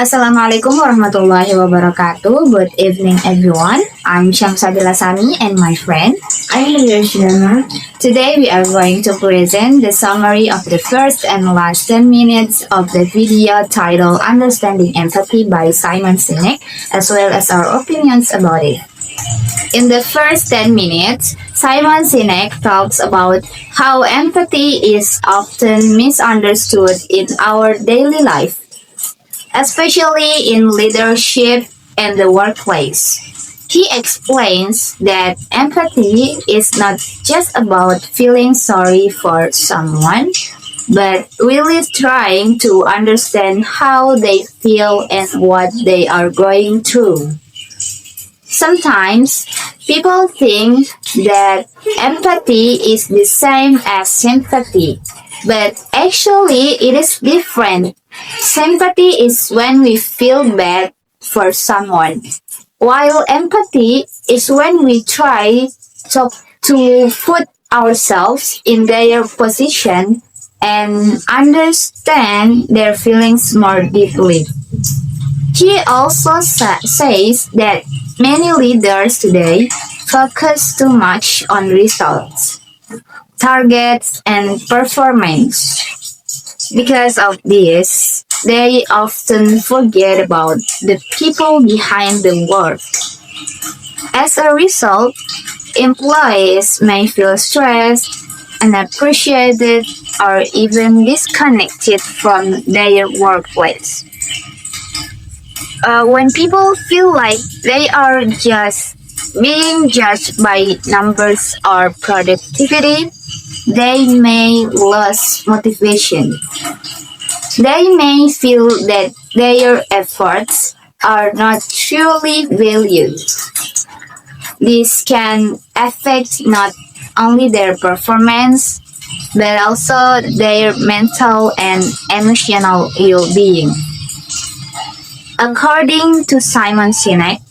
Assalamualaikum warahmatullahi wabarakatuh. Good evening, everyone. I'm Shamsadila Sami and my friend. I'm Shirama. Today we are going to present the summary of the first and last 10 minutes of the video titled Understanding Empathy by Simon Sinek, as well as our opinions about it. In the first 10 minutes, Simon Sinek talks about how empathy is often misunderstood in our daily life, especially in leadership and the workplace. He explains that empathy is not just about feeling sorry for someone, but really trying to understand how they feel and what they are going through. Sometimes people think that empathy is the same as sympathy, but actually it is different. Sympathy is when we feel bad for someone, while empathy is when we try to put ourselves in their position and understand their feelings more deeply. He also says that many leaders today focus too much on results, targets, and performance. Because of this, they often forget about the people behind the work. As a result, employees may feel stressed, unappreciated, or even disconnected from their workplace. When people feel like they are just being judged by numbers or productivity, they may lose motivation. They may feel that their efforts are not truly valued. This can affect not only their performance, but also their mental and emotional well-being. According to Simon Sinek,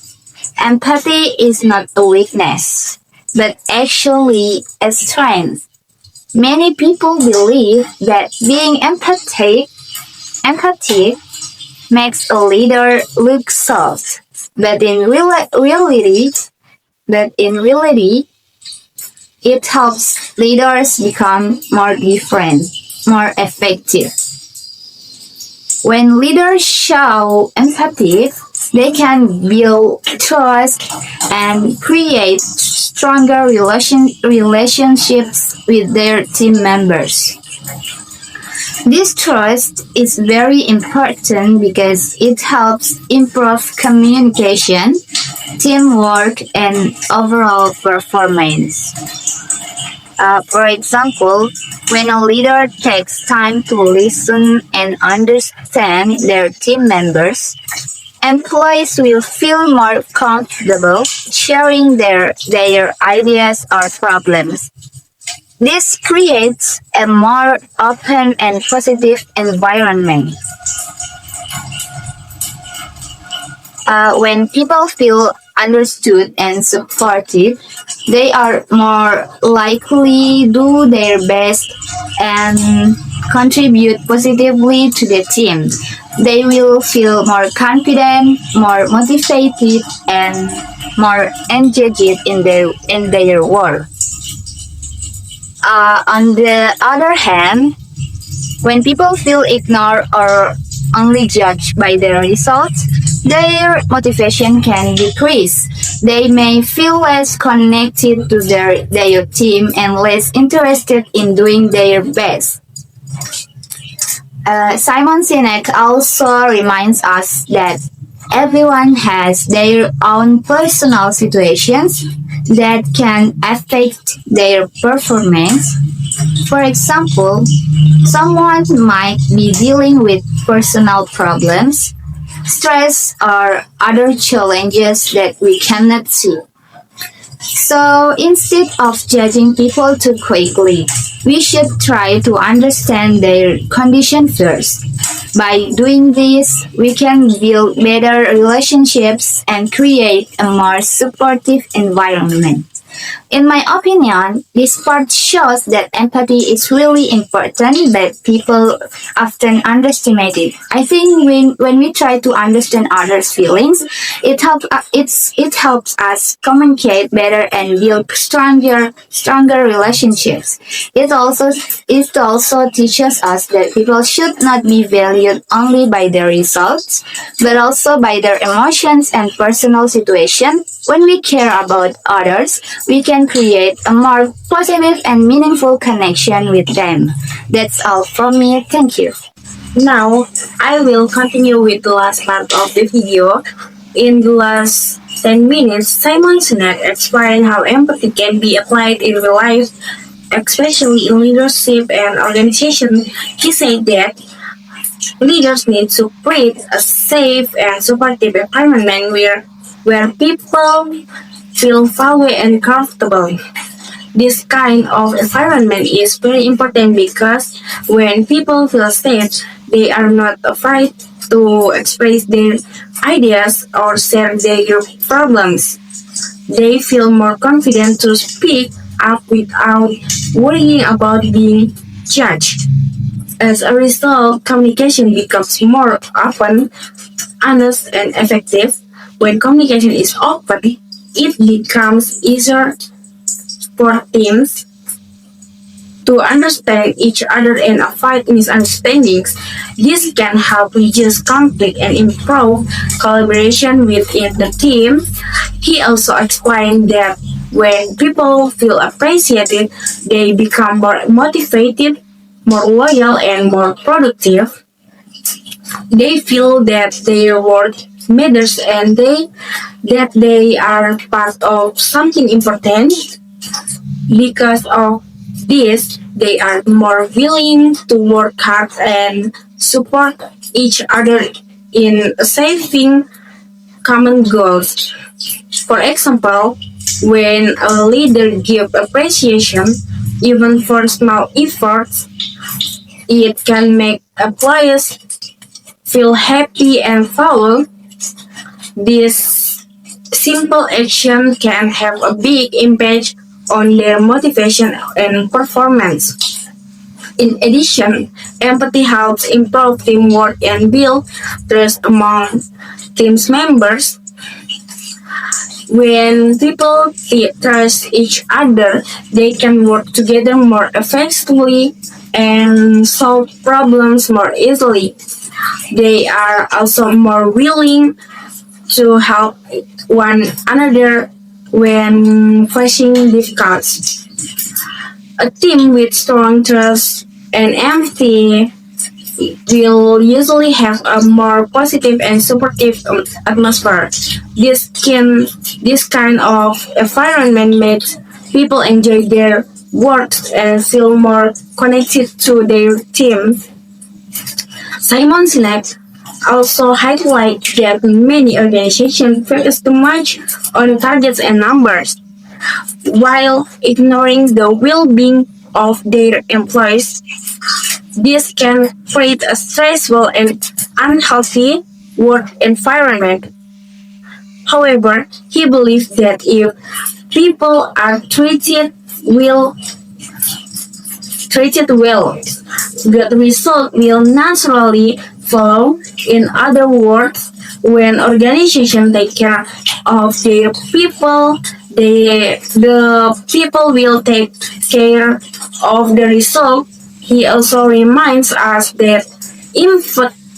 empathy is not a weakness, but actually a strength. Many people believe that being empathic makes a leader look soft, but in reality, it helps leaders become more different, more effective. When leaders show empathy, they can build trust and create stronger relationships with their team members. This trust is very important because it helps improve communication, teamwork, and overall performance. For example, when a leader takes time to listen and understand their team members, employees will feel more comfortable sharing their ideas or problems. This creates a more open and positive environment. When people feel understood and supported, they are more likely do their best and contribute positively to the team. They will feel more confident, more motivated, and more engaged in their work. On the other hand, when people feel ignored or only judged by their results, their motivation can decrease. They may feel less connected to their team and less interested in doing their best. Simon Sinek also reminds us that everyone has their own personal situations that can affect their performance. For example, someone might be dealing with personal problems, stress, or other challenges that we cannot see. So instead of judging people too quickly, we should try to understand their condition first. By doing this, we can build better relationships and create a more supportive environment. In my opinion, this part shows that empathy is really important, but people often underestimate it. I think when we try to understand others' feelings, it helps us communicate better and build stronger relationships. It also teaches us that people should not be valued only by their results, but also by their emotions and personal situation. When we care about others, we can create a more positive and meaningful connection with them. That's all from me. Thank you. Now, I will continue with the last part of the video. In the last 10 minutes, Simon Sinek explained how empathy can be applied in real life, especially in leadership and organization. He said that leaders need to create a safe and supportive environment where people feel valued and comfortable. This kind of environment is very important because when people feel safe, they are not afraid to express their ideas or share their problems. They feel more confident to speak up without worrying about being judged. As a result, communication becomes more open, honest, and effective. When communication is open, it becomes easier for teams to understand each other and avoid misunderstandings. This can help reduce conflict and improve collaboration within the team. He also explained that when people feel appreciated, they become more motivated, more loyal, and more productive. They feel that their work matters and they are part of something important. Because of this, they are more willing to work hard and support each other in achieving common goals. For example, when a leader gives appreciation, even for small efforts, it can make employees feel happy and valued. This simple action can have a big impact on their motivation and performance. In addition, empathy helps improve teamwork and build trust among team members. When people trust each other, they can work together more effectively and solve problems more easily. They are also more willing to help one another when facing difficulties. A team with strong trust and empathy will usually have a more positive and supportive atmosphere. This kind of environment makes people enjoy their work and feel more connected to their team. Simon Sinek also highlights that many organizations focus too much on targets and numbers, while ignoring the well-being of their employees. This can create a stressful and unhealthy work environment. However, he believes that if people are treated well, good results will naturally follow. In other words, when organizations take care of their people, the people will take care of the result. He also reminds us that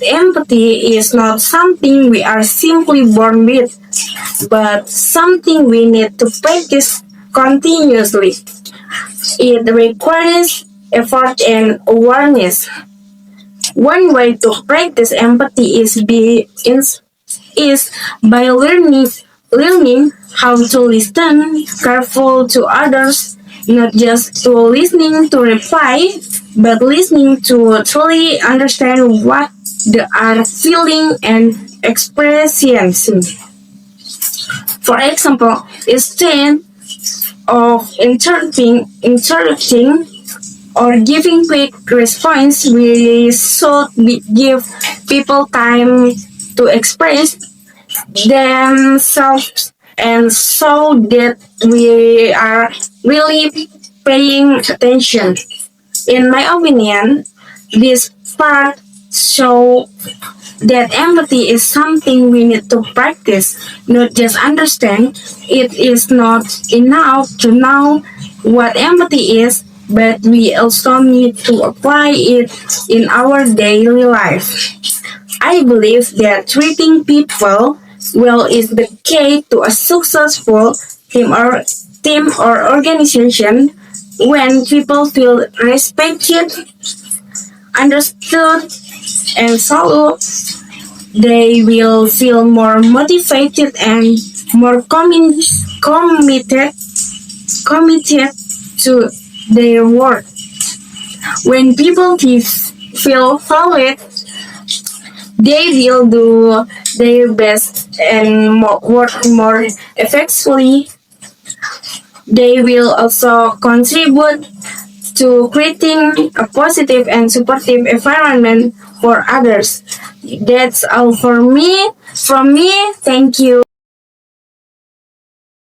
empathy is not something we are simply born with, but something we need to practice continuously. It requires effort and awareness. One way to practice empathy is by learning how to listen careful to others, not just to listening to reply, but listening to truly understand what they are feeling and experiencing. For example, instead of interrupting or giving quick response, we should give people time to express themselves and show that we are really paying attention. In my opinion, this part show that empathy is something we need to practice, not just understand. It is not enough to know what empathy is, but we also need to apply it in our daily life. I believe that treating people well is the key to a successful team or organization. When people feel respected, understood, and valued, they will feel more motivated and more committed to their work. When people feel valued, they will do their best and work more effectively. They will also contribute to creating a positive and supportive environment for others. That's all for me. From me, thank you.